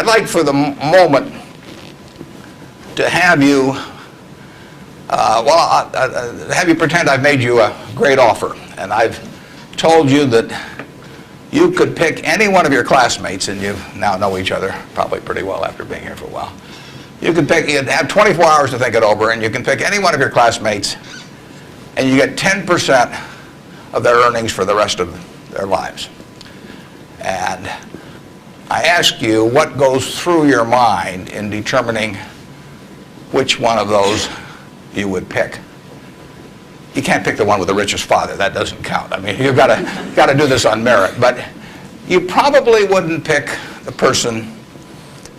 I'd like for the moment to have you, have you pretend I've made you a great offer, and I've told you that you could pick any one of your classmates, and you now know each other probably pretty well after being here for a while. You could pick, you'd have 24 hours to think it over, and you can pick any one of your classmates, and you get 10% of their earnings for the rest of their lives. And I ask you what goes through your mind in determining which one of those you would pick. You can't pick the one with the richest father. That doesn't count. I mean, you've got to do this on merit. But you probably wouldn't pick the person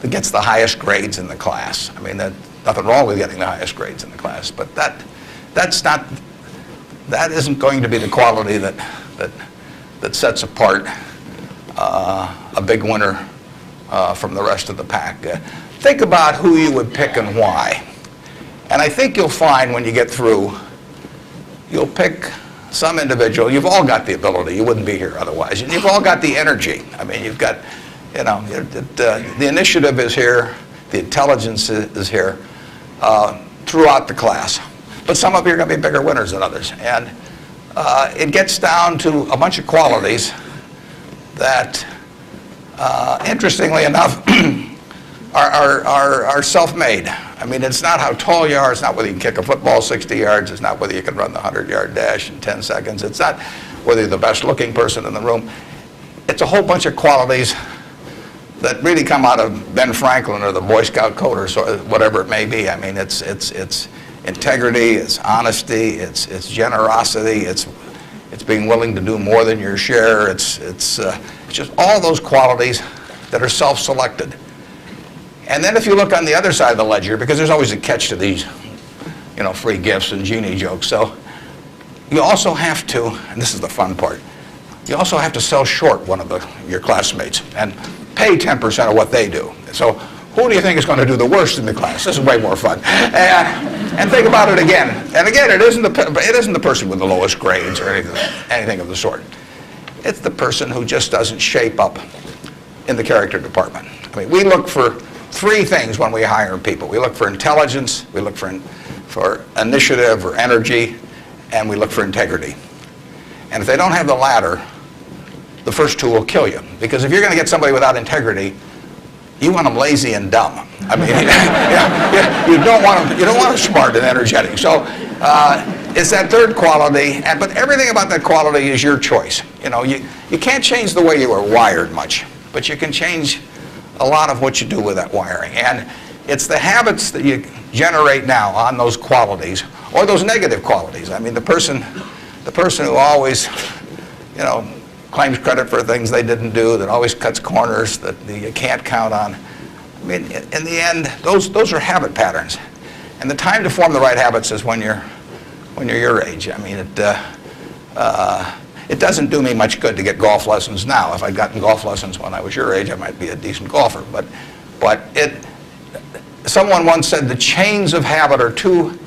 that gets the highest grades in the class. I mean, there's nothing wrong with getting the highest grades in the class, but that isn't going to be the quality that sets apart a big winner from the rest of the pack. Think about who you would pick and why. And I think you'll find when you get through, you'll pick some individual. You've all got the ability. You wouldn't be here otherwise. And you've all got the energy. I mean, you've got, you know, the initiative is here. The intelligence is here throughout the class. But some of you are going to be bigger winners than others. And it gets down to a bunch of qualities that, interestingly enough, are self-made. I mean, it's not how tall you are. It's not whether you can kick a football 60 yards. It's not whether you can run the 100-yard dash in 10 seconds. It's not whether you're the best-looking person in the room. It's a whole bunch of qualities that really come out of Ben Franklin or the Boy Scout code or whatever it may be. I mean, it's integrity, it's honesty, it's generosity, it's being willing to do more than your share. It's just all those qualities that are self-selected. And then if you look on the other side of the ledger, because there's always a catch to these, you know, free gifts and genie jokes. So you also have to, and this is the fun part, you also have to sell short one of your classmates and pay 10% of what they do. So who do you think is going to do the worst in the class? This is way more fun. And think about it again. And again, it isn't the person with the lowest grades or anything of the sort. It's the person who just doesn't shape up in the character department. I mean, we look for three things when we hire people. We look for intelligence, we look for initiative or energy, and we look for integrity. And if they don't have the latter, the first two will kill you. Because if you're going to get somebody without integrity, you want them lazy and dumb. I mean, you don't want them smart and energetic. So it's that third quality, but everything about that quality is your choice. You know, you can't change the way you are wired much, but you can change a lot of what you do with that wiring. And it's the habits that you generate now on those qualities, or those negative qualities. I mean, the person who always, you know, claims credit for things they didn't do, that always cuts corners, that you can't count on. I mean, in the end, those are habit patterns. And the time to form the right habits is when you're your age. I mean, it doesn't do me much good to get golf lessons now. If I'd gotten golf lessons when I was your age, I might be a decent golfer. But someone once said the chains of habit are too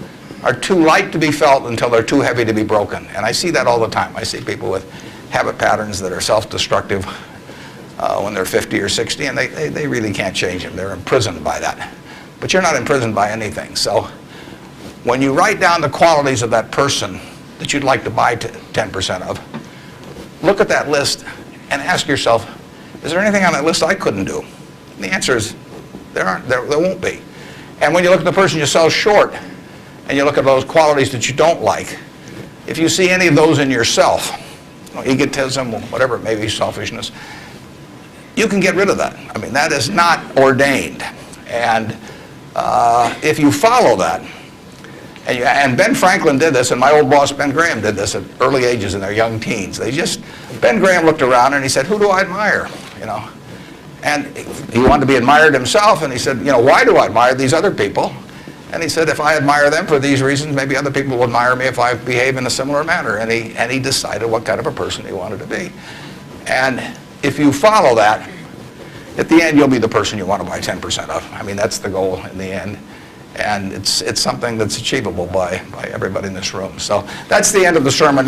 light to be felt until they're too heavy to be broken. And I see that all the time. I see people with habit patterns that are self-destructive when they're 50 or 60, and they really can't change them. They're imprisoned by that. But you're not imprisoned by anything. So when you write down the qualities of that person that you'd like to buy 10% of, look at that list and ask yourself, is there anything on that list I couldn't do? And the answer is there won't be. And when you look at the person you sell short and you look at those qualities that you don't like, if you see any of those in yourself, you know, egotism, whatever it may be, selfishness, you can get rid of that. I mean, that is not ordained. And if you follow that, and Ben Franklin did this, and my old boss Ben Graham did this at early ages in their young teens. Ben Graham looked around and he said, who do I admire? You know, and he wanted to be admired himself, and he said, you know, why do I admire these other people? And he said, if I admire them for these reasons, maybe other people will admire me if I behave in a similar manner. And he decided what kind of a person he wanted to be. And if you follow that, at the end you'll be the person you want to buy 10% of. I mean, that's the goal in the end. And it's something that's achievable by everybody in this room. So that's the end of the sermon.